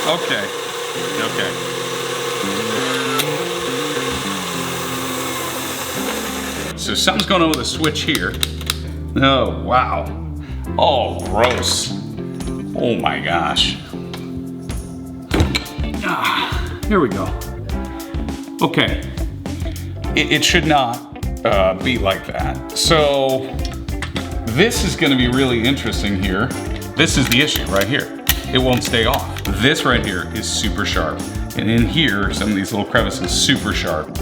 Okay. Okay. So something's going on with the switch here. Oh, wow. Oh, gross. Oh my gosh. Ah, here we go. Okay. It should not be like that. So this is going to be really interesting here. This is the issue right here. It won't stay off. This right here is super sharp. And in here, some of these little crevices, super sharp.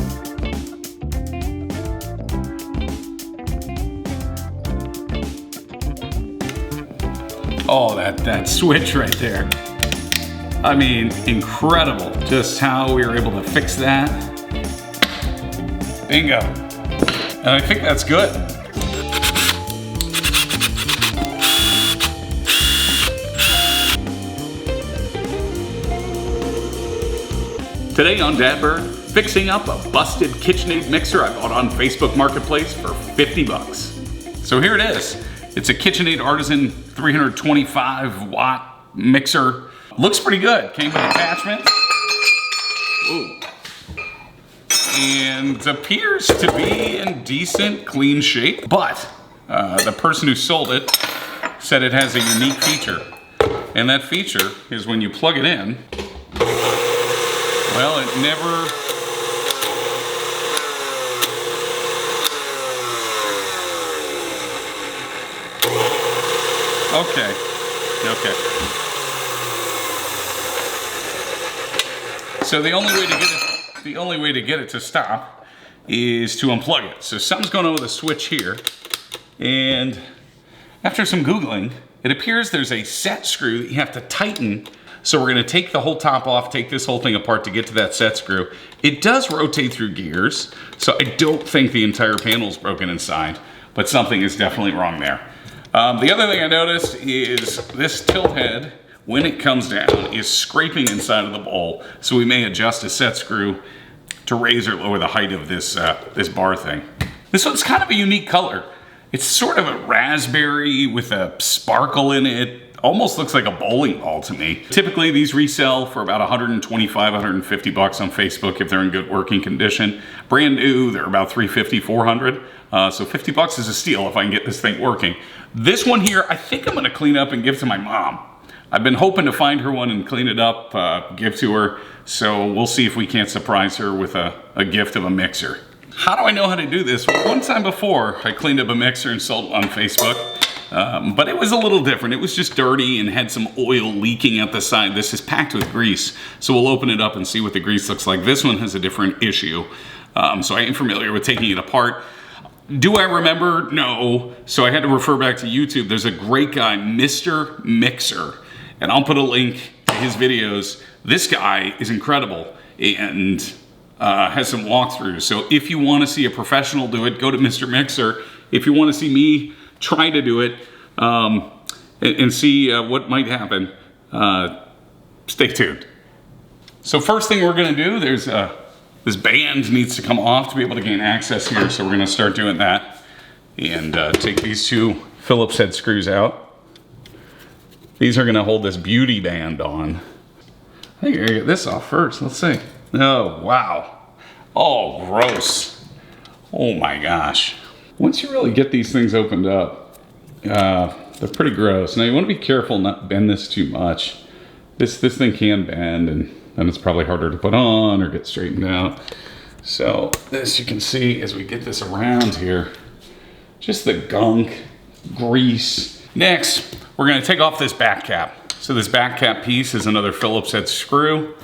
Oh, that switch right there. I mean, incredible. Just how we were able to fix that. Bingo. And I think that's good. Today on DADBURG, fixing up a busted KitchenAid mixer I bought on Facebook Marketplace for 50 bucks. So here it is. It's a KitchenAid Artisan 325 watt mixer. Looks pretty good. Came with attachments. Ooh. And appears to be in decent, clean shape. But the person who sold it said it has a unique feature. And that feature is when you plug it in, well, it never... Okay. Okay. So the only way to get it to stop is to unplug it. So something's going on with the switch here. And after some Googling, it appears there's a set screw that you have to tighten. So we're going to take the whole top off, take this whole thing apart to get to that set screw. It does rotate through gears, so I don't think the entire panel is broken inside, but something is definitely wrong there. The other thing I noticed is this tilt head, when it comes down, is scraping inside of the bowl, so we may adjust a set screw to raise or lower the height of this, this bar thing. This one's kind of a unique color. It's sort of a raspberry with a sparkle in it. Almost looks like a bowling ball to me. Typically these resell for about 125, 150 bucks on Facebook if they're in good working condition. Brand new, they're about 350, 400. So 50 bucks is a steal if I can get this thing working. This one here, I think I'm gonna clean up and give to my mom. I've been hoping to find her one and clean it up, give to her. So we'll see if we can't surprise her with a gift of a mixer. How do I know how to do this? Well, one time before, I cleaned up a mixer and sold it on Facebook. But it was a little different. It was just dirty and had some oil leaking at the side. This is packed with grease. So we'll open it up and see what the grease looks like. This one has a different issue. So I am familiar with taking it apart. Do I remember? No. So I had to refer back to YouTube. There's a great guy, Mr. Mixer. And I'll put a link to his videos. This guy is incredible and has some walkthroughs. So if you want to see a professional do it, go to Mr. Mixer. If you want to see me try to do it and see what might happen, stay tuned. So first thing we're gonna do, there's this band needs to come off to be able to gain access here, so we're gonna start doing that and take these two Phillips head screws out. These are gonna hold this beauty band on. I think I gotta get this off first, let's see. Oh, wow. Oh, gross. Oh my gosh. Once you really get these things opened up, they're pretty gross. Now you want to be careful not to bend this too much. This thing can bend, and then it's probably harder to put on or get straightened out. So this you can see as we get this around here, just the gunk, grease. Next, we're going to take off this back cap. So this back cap piece is another Phillips head screw.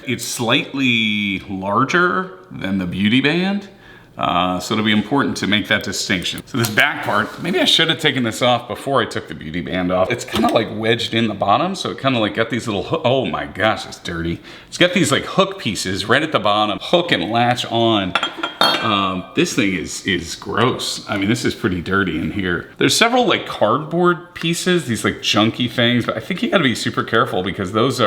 It's slightly larger than the beauty band. So it'll be important to make that distinction. So this back part, maybe I should have taken this off before I took the beauty band off. It's kind of like wedged in the bottom, so it kind of like got these little, oh my gosh, it's dirty. It's got these like hook pieces right at the bottom, hook and latch on. This thing is gross. I mean, this is pretty dirty in here. There's several like cardboard pieces, these like chunky things, but I think you gotta be super careful because those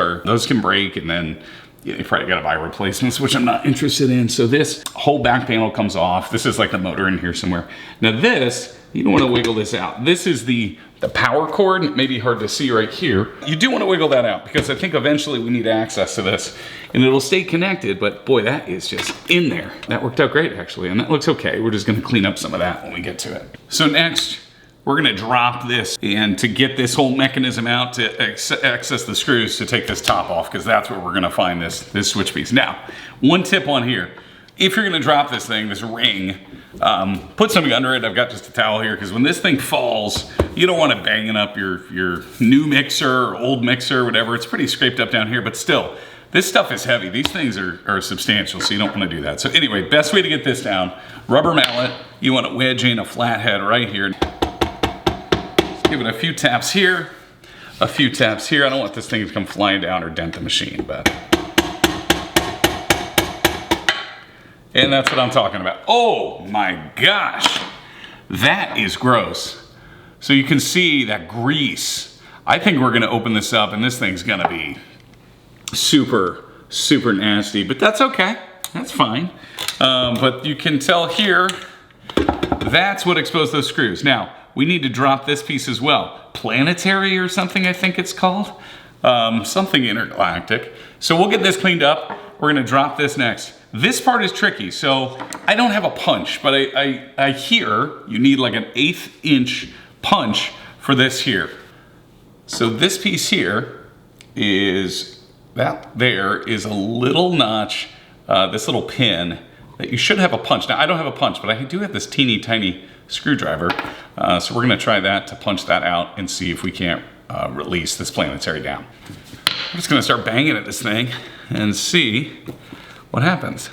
can break, and then you probably gotta buy replacements, which I'm not interested in. So this whole back panel comes off. This is like the motor in here somewhere. Now this you don't want to wiggle this out. This is the power cord. It may be hard to see right here. You do want to wiggle that out because I think eventually we need access to this and it'll stay connected, but boy, that is just in there. That worked out great actually, and that looks okay. We're just gonna clean up some of that when we get to it. So next, we're gonna drop this, and to get this whole mechanism out to access the screws to take this top off, because that's where we're gonna find this switch piece. Now, one tip on here, if you're gonna drop this thing, this ring, put something under it. I've got just a towel here, because when this thing falls, you don't want it banging up your new mixer or old mixer or whatever. It's pretty scraped up down here, but still, this stuff is heavy. These things are substantial, so you don't want to do that. So anyway, best way to get this down, rubber mallet. You want to wedge in a flathead right here. Just give it a few taps here, a few taps here. I don't want this thing to come flying down or dent the machine, but. And that's what I'm talking about. Oh my gosh, that is gross. So you can see that grease. I think we're gonna open this up and this thing's gonna be super, super nasty, but that's okay, that's fine. But you can tell here, that's what exposed those screws. Now, we need to drop this piece as well. Planetary or something, I think it's called. Something intergalactic. So we'll get this cleaned up. We're gonna drop this next. This part is tricky, so I don't have a punch, but I hear you need like an 1/8 inch punch for this here. So this piece here is, that there is a little notch, this little pin that you should have a punch. Now I don't have a punch, but I do have this teeny tiny screwdriver. So we're gonna try that to punch that out and see if we can't release this planetary down. I'm just gonna start banging at this thing and see what happens.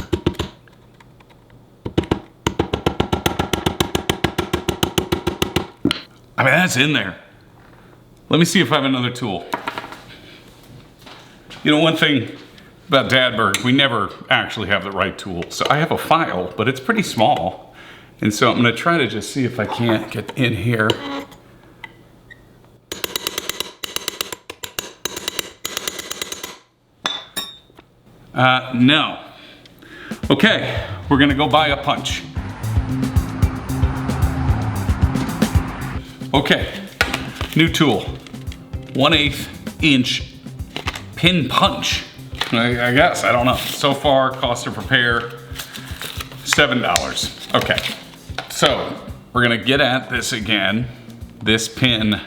I mean, that's in there. Let me see if I have another tool. You know, one thing about DADBURG, we never actually have the right tool. So I have a file, but it's pretty small. And so I'm gonna try to just see if I can't get in here. No. Okay, we're gonna go buy a punch. Okay, new tool. 1/8 inch pin punch. I guess, I don't know. So far, cost to prepare, $7. Okay, so we're gonna get at this again. This pin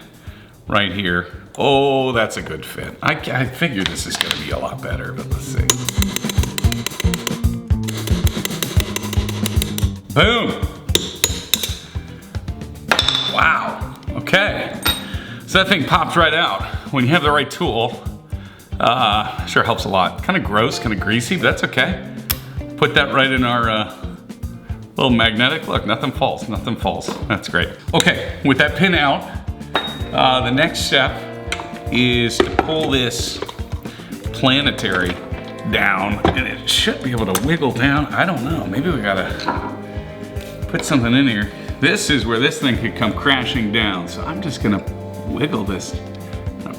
right here. Oh, that's a good fit. I figured this is gonna be a lot better, but let's see. Boom. Wow, okay. So that thing popped right out. When you have the right tool, sure helps a lot. Kind of gross, kind of greasy, but that's okay. Put that right in our little magnetic. Look, nothing falls, nothing falls. That's great. Okay, with that pin out, the next step is to pull this planetary down, and it should be able to wiggle down. I don't know, maybe we gotta put something in here. This is where this thing could come crashing down. So I'm just gonna wiggle this,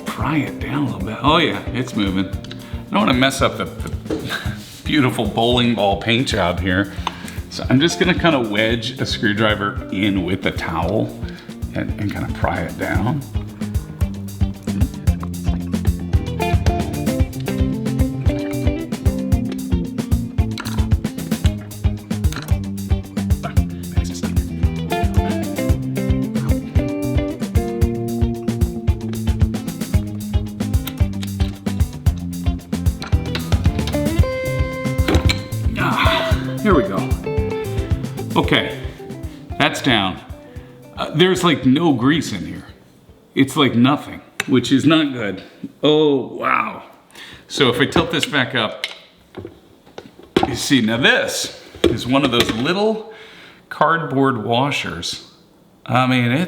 pry it down a little bit. Oh yeah, it's moving. I don't wanna mess up the beautiful bowling ball paint job here. So I'm just gonna kind of wedge a screwdriver in with the towel and kind of pry it down. Here we go. Okay, that's down. There's like no grease in here. It's like nothing, which is not good. Oh, wow. So if I tilt this back up, you see, now this is one of those little cardboard washers. I mean, yeah,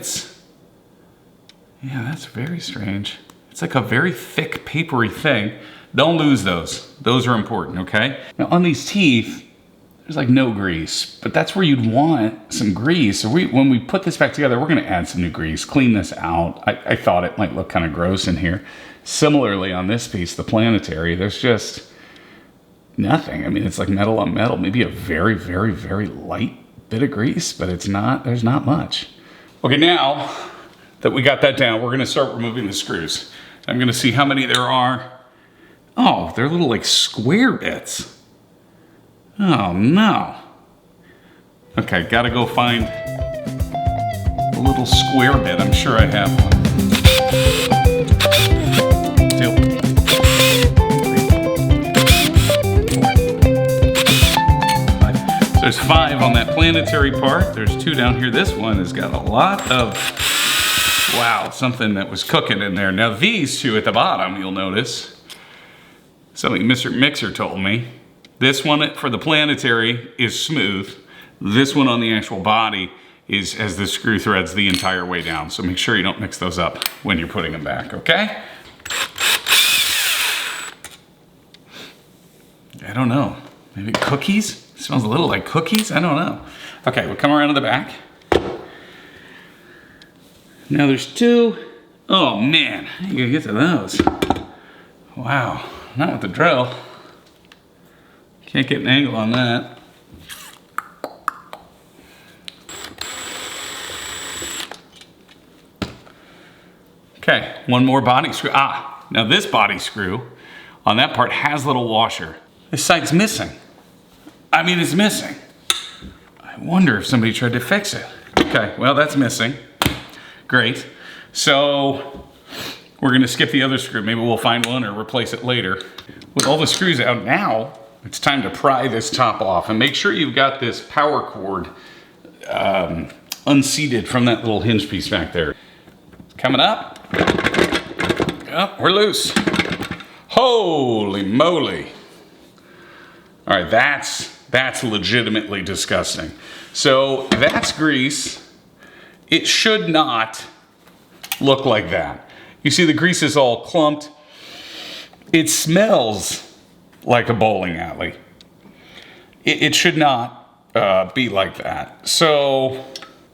that's very strange. It's like a very thick, papery thing. Don't lose those. Those are important, okay? Now on these teeth, there's like no grease, but that's where you'd want some grease. So when we put this back together, we're gonna add some new grease, clean this out. I thought it might look kind of gross in here. Similarly on this piece, the planetary, there's just nothing. I mean, it's like metal on metal, maybe a very, very, very light bit of grease, but it's not, there's not much. Okay, now that we got that down, we're gonna start removing the screws. I'm gonna see how many there are. Oh, they're little like square bits. Oh no. Okay, gotta go find a little square bit. I'm sure I have one. So there's 5 on that planetary part. There's 2 down here. This one has got a lot of, wow, something that was cooking in there. Now these 2 at the bottom, you'll notice, something Mr. Mixer told me. This one for the planetary is smooth. This one on the actual body has the screw threads the entire way down. So make sure you don't mix those up when you're putting them back, okay? I don't know, maybe cookies? It smells a little like cookies, I don't know. Okay, we'll come around to the back. Now there's 2. Oh man, you gotta get to those. Wow, not with the drill. Can't get an angle on that. Okay, one more body screw. Ah, now this body screw on that part has a little washer. This side's missing. I mean, it's missing. I wonder if somebody tried to fix it. Okay, well, that's missing. Great. So we're gonna skip the other screw. Maybe we'll find one or replace it later. With all the screws out now, it's time to pry this top off and make sure you've got this power cord unseated from that little hinge piece back there. Coming up. Oh, we're loose. Holy moly. All right, that's legitimately disgusting. So that's grease. It should not look like that. You see the grease is all clumped. It smells like a bowling alley. It should not be like that. So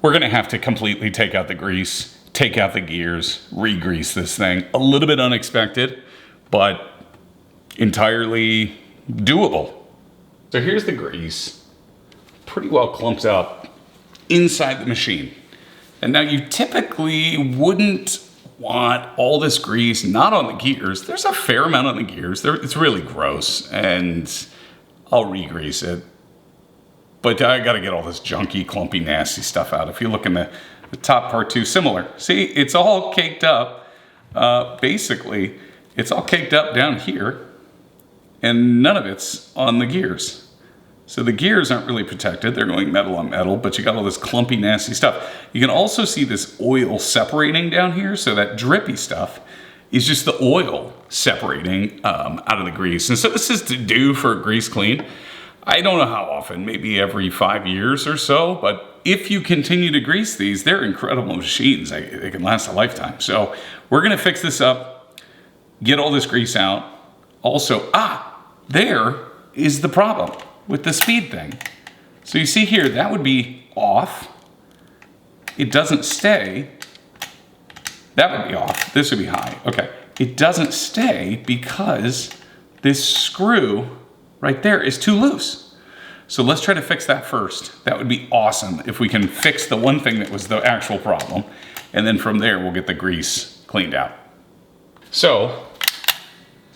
we're gonna have to completely take out the grease, take out the gears, re-grease this thing. A little bit unexpected, but entirely doable. So here's the grease, pretty well clumped up inside the machine. And now you typically wouldn't want all this grease, not on the gears. There's a fair amount on the gears. It's really gross, and I'll re-grease it. But I gotta get all this junky, clumpy, nasty stuff out. If you look in the top part too, similar. See, it's all caked up. Basically, it's all caked up down here, and none of it's on the gears. So the gears aren't really protected. They're going metal on metal, but you got all this clumpy, nasty stuff. You can also see this oil separating down here. So that drippy stuff is just the oil separating out of the grease. And so this is to do for a grease clean. I don't know how often, maybe every 5 years or so, but if you continue to grease these, they're incredible machines. They can last a lifetime. So we're gonna fix this up, get all this grease out. Also, there is the problem with the speed thing. So you see here, that would be off. It doesn't stay. That would be off. This would be high. Okay. It doesn't stay because this screw right there is too loose. So let's try to fix that first. That would be awesome if we can fix the one thing that was the actual problem. And then from there, we'll get the grease cleaned out. So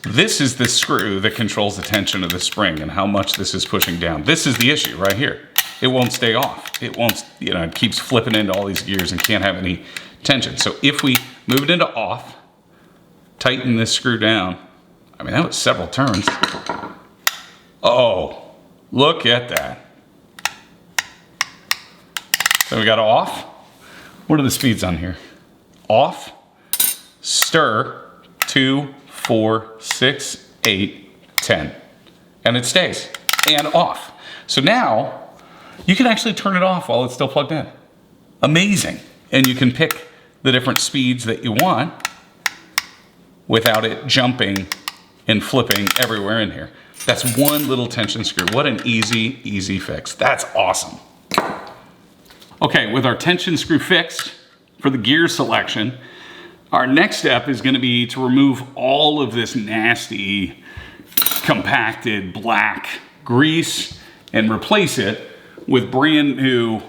this is the screw that controls the tension of the spring and how much this is pushing down. This is the issue right here. It won't stay off. It won't, it keeps flipping into all these gears and can't have any tension. So if we move it into off, tighten this screw down, I mean, that was several turns. Oh, look at that. So we got off. What are the speeds on here? Off, stir, 2, 4, 6, 8, 10. And it stays. And off. So now, you can actually turn it off while it's still plugged in. Amazing. And you can pick the different speeds that you want without it jumping and flipping everywhere in here. That's one little tension screw. What an easy, easy fix. That's awesome. Okay, with our tension screw fixed for the gear selection, our next step is going to be to remove all of this nasty, compacted black grease and replace it with brand new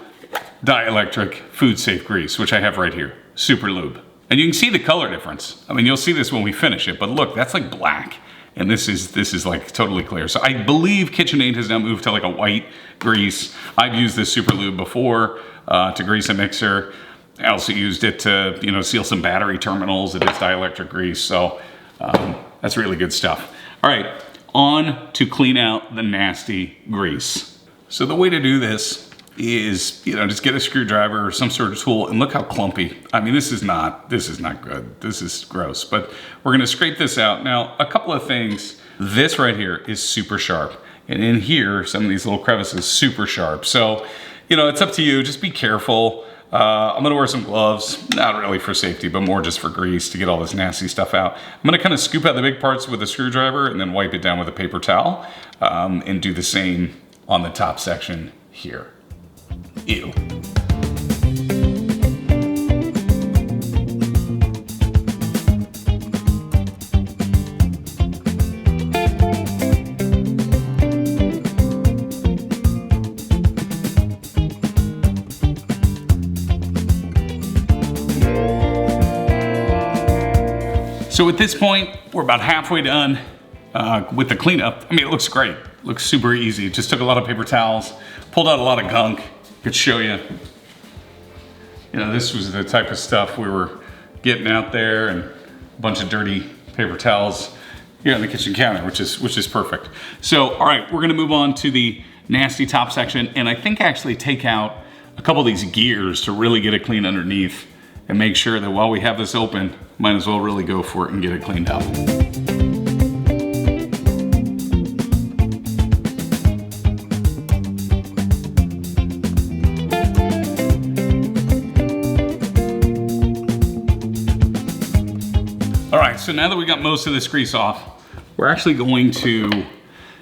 dielectric food safe grease, which I have right here, Super Lube. And you can see the color difference. I mean, you'll see this when we finish it, but look, that's like black. And this is like totally clear. So I believe KitchenAid has now moved to like a white grease. I've used this Super Lube before to grease a mixer. I also used it to, you know, seal some battery terminals. It is dielectric grease, so that's really good stuff. All right, on to clean out the nasty grease. So the way to do this is, you know, just get a screwdriver or some sort of tool, and look how clumpy. I mean, this is not good. This is gross, but we're gonna scrape this out. Now, a couple of things. This right here is super sharp. And in here, some of these little crevices, super sharp. So, you know, it's up to you, just be careful. I'm gonna wear some gloves, not really for safety, but more just for grease to get all this nasty stuff out. I'm gonna kind of scoop out the big parts with a screwdriver and then wipe it down with a paper towel, and do the same on the top section here. Ew. So at this point, we're about halfway done with the cleanup. I mean, it looks great. It looks super easy. It just took a lot of paper towels, pulled out a lot of gunk. Could show you. You know, this was the type of stuff we were getting out there, and a bunch of dirty paper towels here on the kitchen counter, which is perfect. So, all right, we're gonna move on to the nasty top section, and I think actually take out a couple of these gears to really get it clean underneath, and make sure that while we have this open, might as well really go for it and get it cleaned up. All right, so now that we got most of this grease off, we're actually going to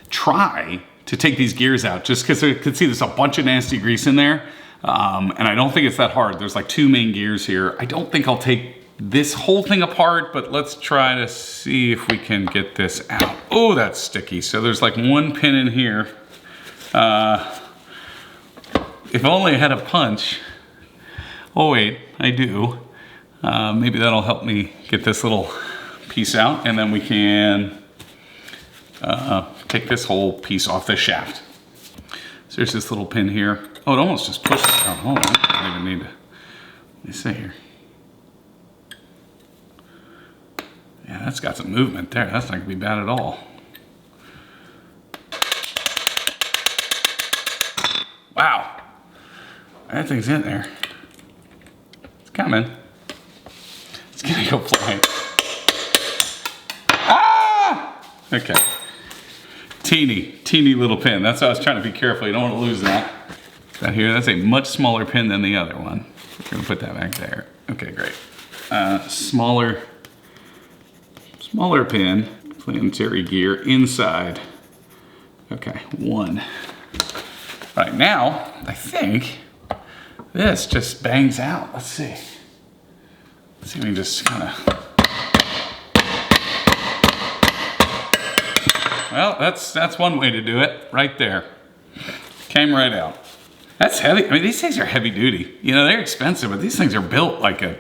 try to take these gears out, just because you can see there's a bunch of nasty grease in there. And I don't think it's that hard. There's like 2 main gears here. I don't think I'll take this whole thing apart, but let's try to see if we can get this out. Oh, that's sticky. So there's like 1 pin in here. If only I had a punch. Oh wait, I do. Maybe that'll help me get this little piece out, and then we can take this whole piece off the shaft. So there's this little pin here. Oh, it almost just pushed it down. Hold on, I don't even need to. Let me see here. Yeah, that's got some movement there. That's not gonna be bad at all. Wow, that thing's in there. It's coming. It's gonna go flying. Ah! Okay. Teeny little pin. That's why I was trying to be careful. You don't want to lose that. That here, that's a much smaller pin than the other one. We're gonna put that back there. Okay, great. Smaller pin, planetary gear inside. Okay, 1. All right, now I think this just bangs out. Let's see. Let's see if we can just kind of. Well, that's one way to do it, right there. Came right out. That's heavy. I mean, these things are heavy duty. You know, they're expensive, but these things are built like an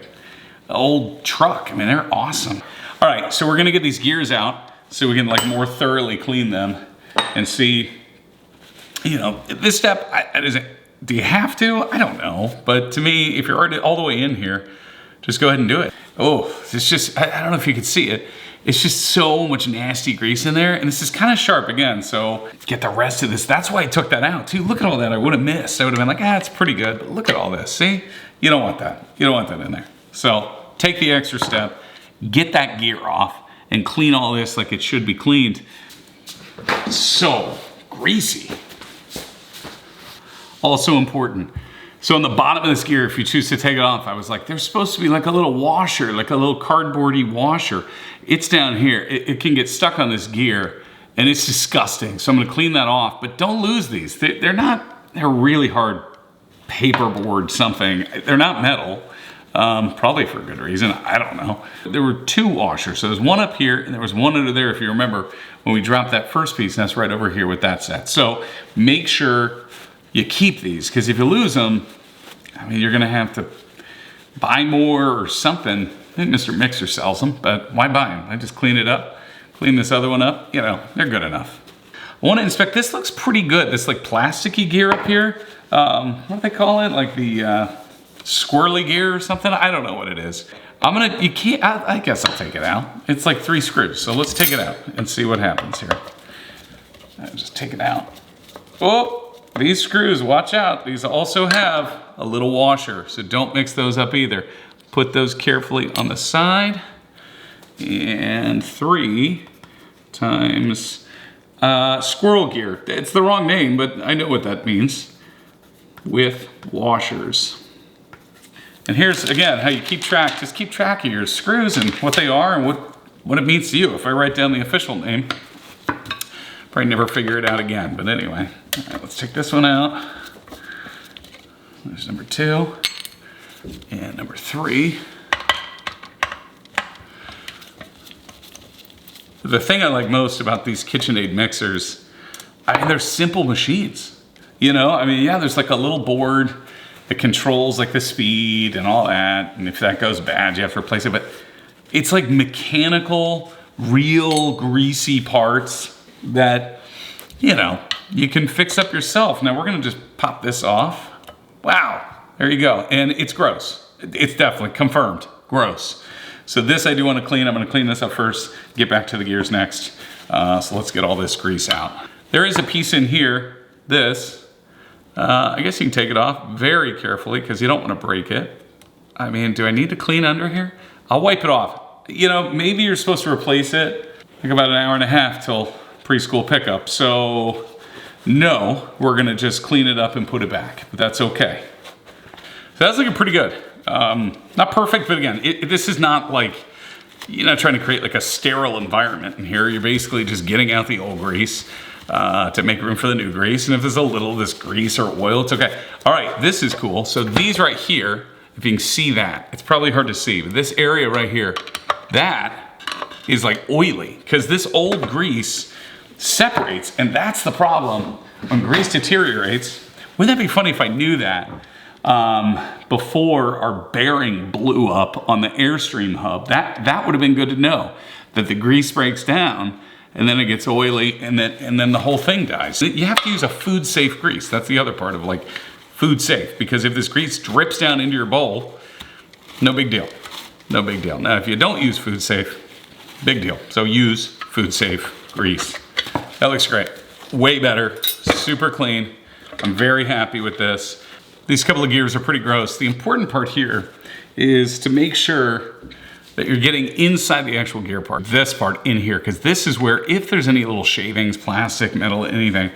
old truck. I mean, they're awesome. All right, so we're gonna get these gears out so we can like more thoroughly clean them and see, you know, this step, do you have to? I don't know. But to me, if you're already all the way in here, just go ahead and do it. Oh, it's just, I don't know if you can see it. It's just so much nasty grease in there, and this is kind of sharp again, so get the rest of this. That's why I took that out too. Look at all that I would have missed. I would have been like, it's pretty good, but look at all this, see? You don't want that. You don't want that in there. So take the extra step, get that gear off, and clean all this like it should be cleaned. So greasy. Also important. So on the bottom of this gear, if you choose to take it off, I was like, there's supposed to be like a little washer, like a little cardboardy washer. It's down here. It can get stuck on this gear, and it's disgusting. So I'm gonna clean that off, but don't lose these. They're really hard paperboard something. They're not metal, probably for a good reason, I don't know. There were 2 washers. So there's one up here, and there was one under there, if you remember, when we dropped that first piece, and that's right over here with that set. So make sure you keep these, because if you lose them, I mean, you're gonna have to buy more or something. I think Mr. Mixer sells them, but why buy them? I just clean it up, clean this other one up, you know, they're good enough. I wanna inspect, this looks pretty good. This like plasticky gear up here. What do they call it? Like the squirrely gear or something? I don't know what it is. You can't, I guess I'll take it out. It's like 3 screws, so let's take it out and see what happens here. I'll just take it out. Oh, these screws, watch out. These also have a little washer, so don't mix those up either. Put those carefully on the side. And 3 times squirrel gear. It's the wrong name, but I know what that means. With washers. And here's, again, how you keep track. Just keep track of your screws and what they are and what it means to you. If I write down the official name, probably never figure it out again. But anyway, all right, let's take this one out. There's number 2 and number 3. The thing I like most about these KitchenAid mixers, I mean, they're simple machines. You know, I mean, yeah, there's like a little board that controls like the speed and all that. And if that goes bad, you have to replace it. But it's like mechanical, real greasy parts that, you know, you can fix up yourself. Now we're gonna just pop this off. Wow, there you go. And it's gross. It's definitely confirmed, gross. So this I do wanna clean. I'm gonna clean this up first, get back to the gears next. So let's get all this grease out. There is a piece in here, this. I guess you can take it off very carefully because you don't want to break it. I mean, do I need to clean under here? I'll wipe it off. You know, maybe you're supposed to replace it like about 1.5 hours till preschool pickup. So no, we're gonna just clean it up and put it back, but that's okay. So that's looking pretty good. Not perfect, but again, this is not like, you're not trying to create like a sterile environment in here. You're basically just getting out the old grease. To make room for the new grease. And if there's a little of this grease or oil, it's okay. All right, this is cool. So these right here, if you can see that, it's probably hard to see, but this area right here, that is like oily because this old grease separates, and that's the problem when grease deteriorates. Wouldn't that be funny if I knew that before our bearing blew up on the Airstream hub? That would have been good to know, that the grease breaks down and then it gets oily, and then the whole thing dies. You have to use a food-safe grease. That's the other part of like food safe, because if this grease drips down into your bowl, no big deal. No big deal. Now, if you don't use food safe, big deal. So use food safe grease. That looks great. Way better, super clean. I'm very happy with this. These couple of gears are pretty gross. The important part here is to make sure that you're getting inside the actual gear part, this part in here, because this is where, if there's any little shavings, plastic, metal, anything,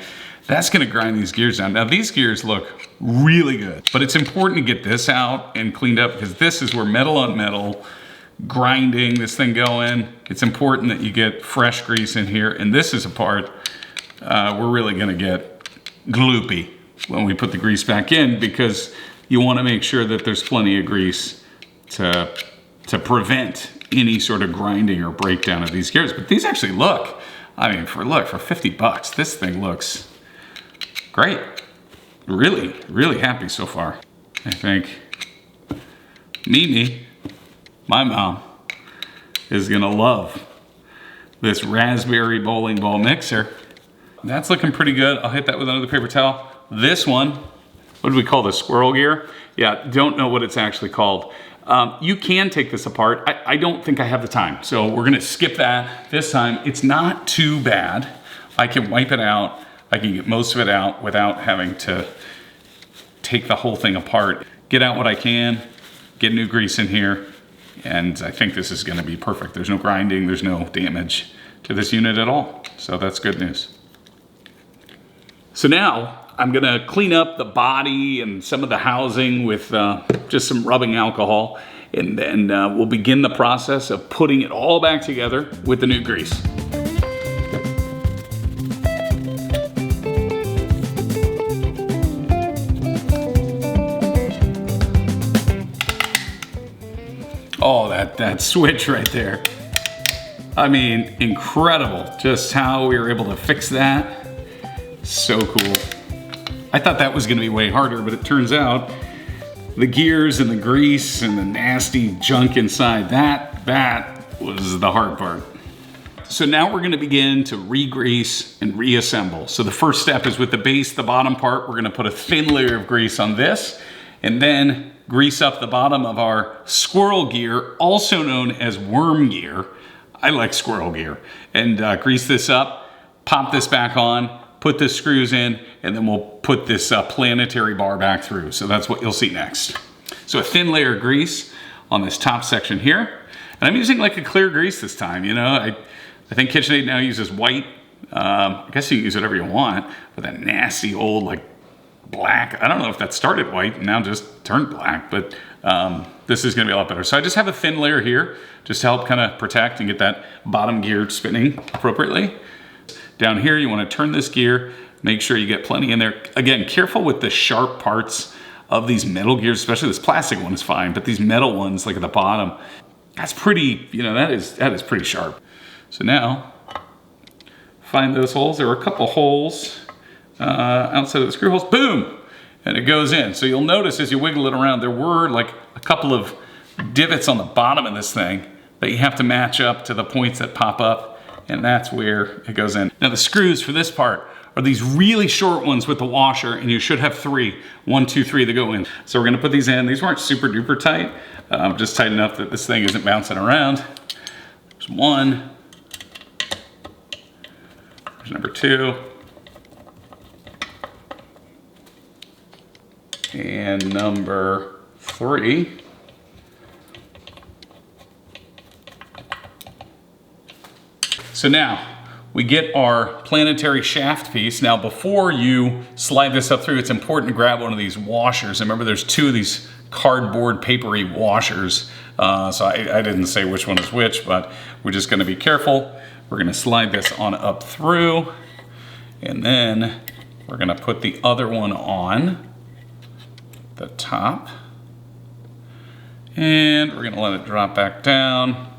that's gonna grind these gears down. Now these gears look really good, but it's important to get this out and cleaned up, because this is where metal on metal, grinding this thing going, it's important that you get fresh grease in here, and this is a part we're really gonna get gloopy when we put the grease back in, because you wanna make sure that there's plenty of grease to prevent any sort of grinding or breakdown of these gears. But these actually look, I mean, for 50 bucks, this thing looks great. Really, really happy so far. I think Mimi, my mom, is gonna love this raspberry bowling ball mixer. That's looking pretty good. I'll hit that with another paper towel. This one, what do we call this, squirrel gear? Yeah, don't know what it's actually called. You can take this apart. I don't think I have the time, so we're gonna skip that this time. It's not too bad. I can wipe it out. I can get most of it out without having to take the whole thing apart. Get out what I can, get new grease in here, and I think this is gonna be perfect. There's no grinding, there's no damage to this unit at all, so that's good news. So now, I'm gonna clean up the body and some of the housing with just some rubbing alcohol, and then we'll begin the process of putting it all back together with the new grease. Oh, that switch right there. I mean, incredible just how we were able to fix that. So cool. I thought that was gonna be way harder, but it turns out the gears and the grease and the nasty junk inside. That was the hard part. So now we're gonna begin to re-grease and reassemble. So the first step is with the base, the bottom part, we're gonna put a thin layer of grease on this and then grease up the bottom of our squirrel gear, also known as worm gear. I like squirrel gear. And grease this up, pop this back on, put the screws in, and then we'll put this planetary bar back through. So that's what you'll see next. So a thin layer of grease on this top section here. And I'm using like a clear grease this time, you know. I think KitchenAid now uses white. I guess you can use whatever you want, but that nasty old like black, I don't know if that started white and now just turned black, but this is gonna be a lot better. So I just have a thin layer here just to help kind of protect and get that bottom gear spinning appropriately. Down here, you wanna turn this gear, make sure you get plenty in there. Again, careful with the sharp parts of these metal gears, especially this plastic one is fine, but these metal ones, like at the bottom, that's pretty, you know, that is pretty sharp. So now, find those holes. There were a couple holes outside of the screw holes, boom, and it goes in. So you'll notice as you wiggle it around, there were like a couple of divots on the bottom of this thing that you have to match up to the points that pop up, and that's where it goes in. Now the screws for this part are these really short ones with the washer, and you should have 3, 1, 2, 3 to go in. So we're gonna put these in. These weren't super duper tight, just tight enough that this thing isn't bouncing around. There's 1, there's number 2, and number 3. So now we get our planetary shaft piece. Now before you slide this up through, it's important to grab one of these washers. And remember there's 2 of these cardboard papery washers. So I didn't say which one is which, but we're just gonna be careful. We're gonna slide this on up through, and then we're gonna put the other one on the top, and we're gonna let it drop back down.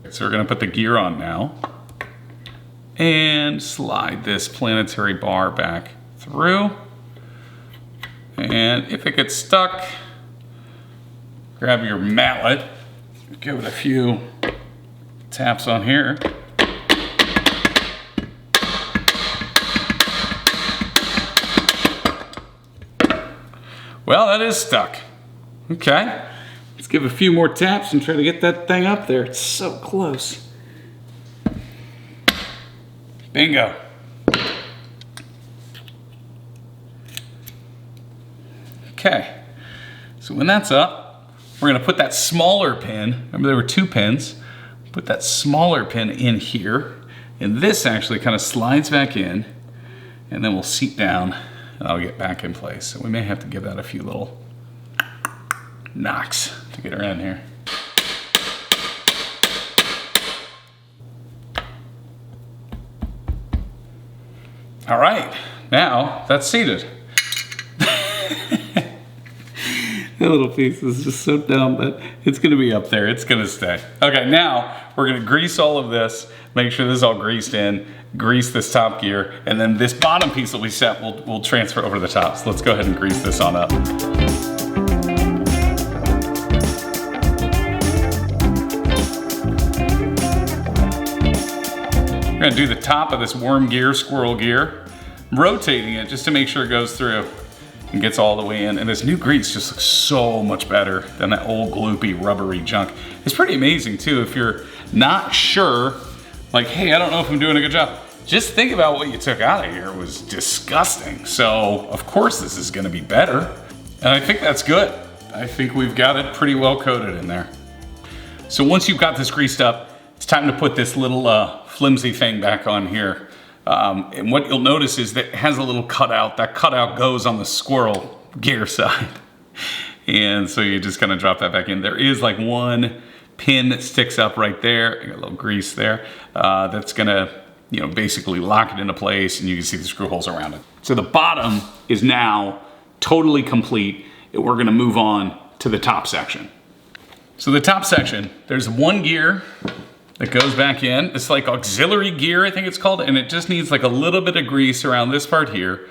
So we're gonna put the gear on now and slide this planetary bar back through. And if it gets stuck, grab your mallet, give it a few taps on here. Well, that is stuck. Okay, let's give a few more taps and try to get that thing up there. It's so close. Bingo. Okay, so when that's up, we're gonna put that smaller pin, remember there were 2 pins, put that smaller pin in here, and this actually kind of slides back in, and then we'll seat down, and I'll get back in place. So we may have to give that a few little knocks to get around here. All right, now that's seated. That little piece is just so dumb, but it's gonna be up there, it's gonna stay. Okay, now we're gonna grease all of this, make sure this is all greased in, grease this top gear, and then this bottom piece that we set, we'll transfer over to the top. So let's go ahead and grease this on up. We're gonna do the top of this worm gear, squirrel gear, rotating it just to make sure it goes through and gets all the way in. And this new grease just looks so much better than that old gloopy rubbery junk. It's pretty amazing too if you're not sure, like, hey, I don't know if I'm doing a good job. Just think about what you took out of here. It was disgusting. So of course this is gonna be better. And I think that's good. I think we've got it pretty well coated in there. So once you've got this greased up, it's time to put this little flimsy thing back on here. And what you'll notice is that it has a little cutout. That cutout goes on the squirrel gear side. And so you just kind of drop that back in. There is like 1 pin that sticks up right there. I got a little grease there. That's gonna, you know, basically lock it into place, and you can see the screw holes around it. So the bottom is now totally complete. And we're gonna move on to the top section. So the top section, there's 1 gear that goes back in. It's like auxiliary gear, I think it's called, and it just needs like a little bit of grease around this part here,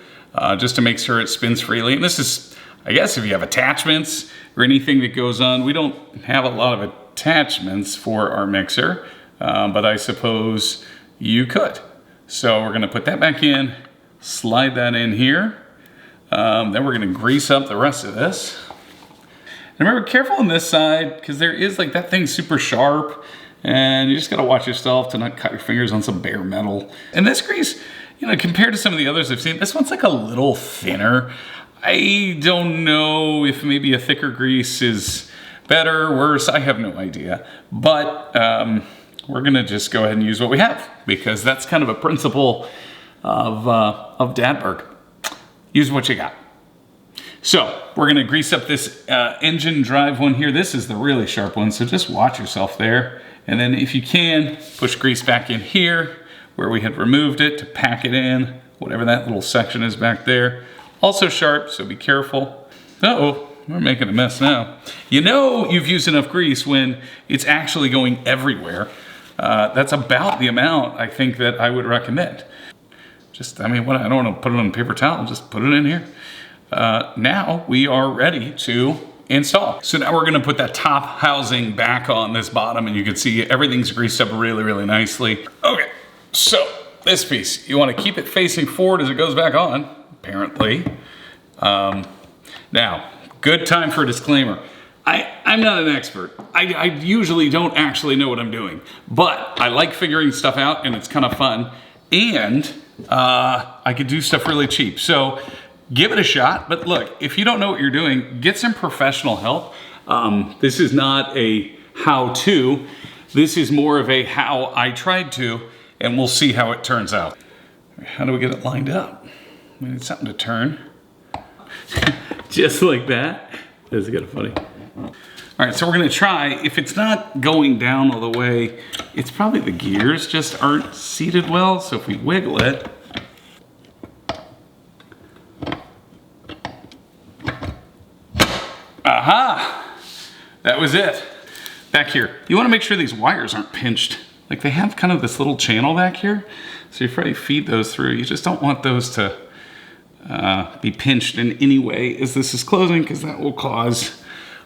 just to make sure it spins freely. And this is I guess if you have attachments or anything that goes on, we don't have a lot of attachments for our mixer, but I suppose you could. So we're gonna put that back in, slide that in here. Then we're gonna grease up the rest of this. And remember, careful on this side, because there is like that thing's super sharp, and you just gotta watch yourself to not cut your fingers on some bare metal. And this grease, you know, compared to some of the others I've seen, this one's like a little thinner. I don't know if maybe a thicker grease is better or worse. I have no idea. But we're gonna just go ahead and use what we have, because that's kind of a principle of DADBURG. Use what you got. So we're gonna grease up this engine drive one here. This is the really sharp one, so just watch yourself there. And then if you can, push grease back in here where we had removed it to pack it in, whatever that little section is back there. Also sharp, so be careful. Uh-oh, we're making a mess now. You know you've used enough grease when it's actually going everywhere. That's about the amount I think that I would recommend. Just, I mean, I don't want to put it on a paper towel, just put it in here. Now we are ready to install. So now we're gonna put that top housing back on this bottom, and you can see everything's greased up really, really nicely. Okay, so this piece, you wanna keep it facing forward as it goes back on, apparently. Now, good time for a disclaimer. I'm not an expert. I usually don't actually know what I'm doing, but I like figuring stuff out, and it's kind of fun. And I could do stuff really cheap. So give it a shot, but look, if you don't know what you're doing, get some professional help. This is not a how-to. This is more of a how I tried to, and we'll see how it turns out. How do we get it lined up? We need something to turn. Just like that. This is kind of funny. All right, so we're gonna try. If it's not going down all the way, it's probably the gears just aren't seated well. So if we wiggle it, aha, that was it. Back here, you wanna make sure these wires aren't pinched. Like they have kind of this little channel back here. So you probably feed those through. You just don't want those to be pinched in any way as this is closing, because that will cause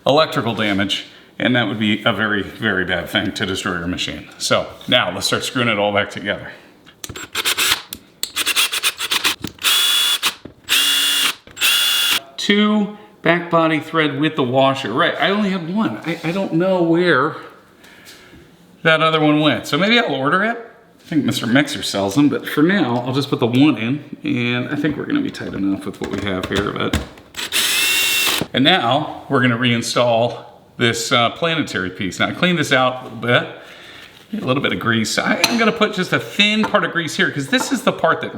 electrical damage, and that would be a very, very bad thing to destroy your machine. So now let's start screwing it all back together. Two back body thread with the washer. Right, I only have one. I don't know where that other one went. So maybe I'll order it. I think Mr. Mixer sells them, but for now, I'll just put the one in, and I think we're gonna be tight enough with what we have here, but. And now, we're gonna reinstall this Planetary piece. Now, I cleaned this out a little bit of grease. I'm gonna put just a thin part of grease here, because this is the part that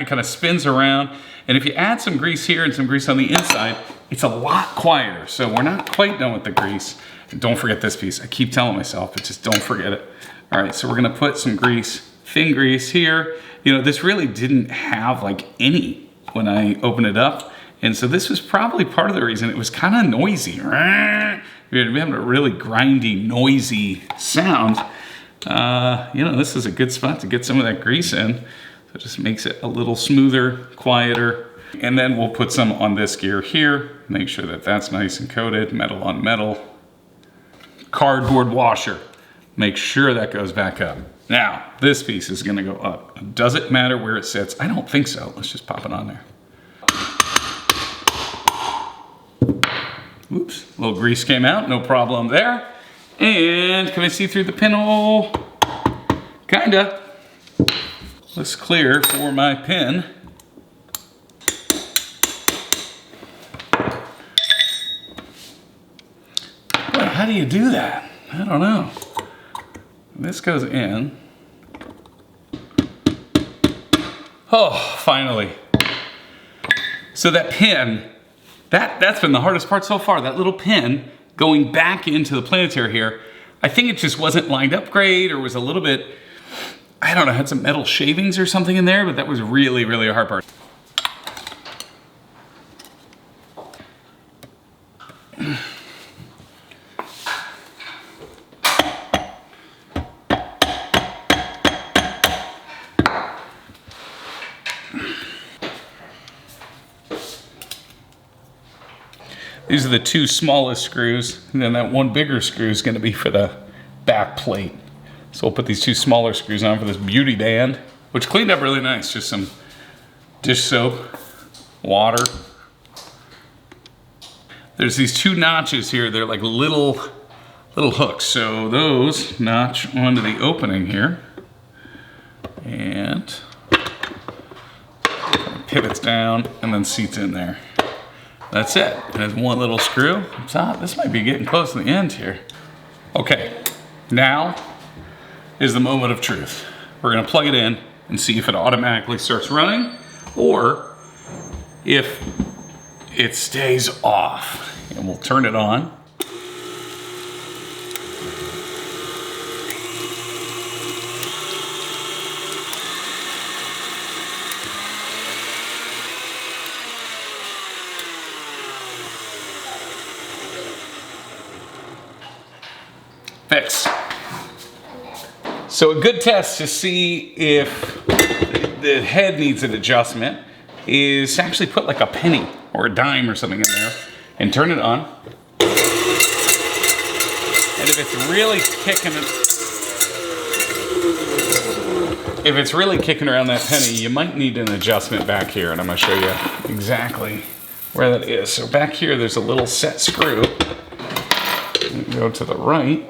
it kind of spins around, and if you add some grease here and some grease on the inside, it's a lot quieter. So we're not quite done with the grease. And don't forget this piece. I keep telling myself, but just don't forget it. All right, so we're gonna put some grease, thin grease here. You know, this really didn't have like any when I opened it up. And so this was probably part of the reason it was kind of noisy. You're having a really grindy, noisy sound. You know, this is a good spot to get some of that grease in. So it just makes it a little smoother, quieter. And then we'll put some on this gear here. Make sure that that's nice and coated, metal on metal. Cardboard washer. Make sure that goes back up. Now, this piece is gonna go up. Does it matter where it sits? I don't think so. Let's just pop it on there. Oops, a little grease came out, no problem there. And can I see through the pinhole? Kinda. Looks clear for my pin. Boy, how do you do that? I don't know. This goes in. Oh, finally. So that pin, that's been the hardest part so far. That little pin going back into the Planetary here. I think it just wasn't lined up great, or was a little bit, I don't know, had some metal shavings or something in there, but that was really, really a hard part. These are the two smallest screws, and then that one bigger screw is going to be for the back plate. So we'll put these two smaller screws on for this beauty band, which cleaned up really nice. Just some dish soap, water. There's these two notches here. They're like little hooks. So those notch onto the opening here, and pivots down and then seats in there. That's it. And there's one little screw up top. This might be getting close to the end here. Okay, now is the moment of truth. We're gonna plug it in and see if it automatically starts running or if it stays off. And we'll turn it on. Fixed. So a good test to see if the head needs an adjustment is to actually put like a penny or a dime or something in there and turn it on. And if it's really kicking around that penny, you might need an adjustment back here, and I'm gonna show you exactly where that is. So back here, there's a little set screw. Go to the right.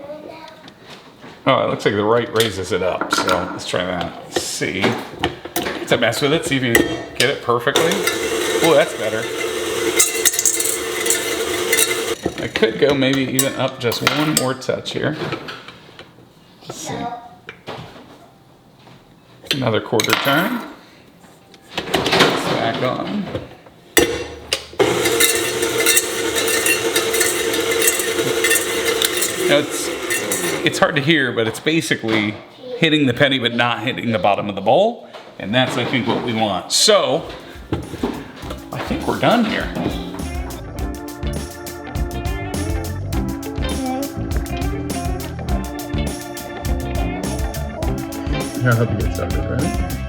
Oh, it looks like the right raises it up, so let's try that. Let's see. Let's mess with it, see if you can get it perfectly. Oh, that's better. I could go maybe even up just one more touch here. Let's see. Another quarter turn. It's back on. Now it's hard to hear, but it's basically hitting the penny but not hitting the bottom of the bowl. And that's, I think, what we want. So, I think we're done here. Here, I'll help you get started, right?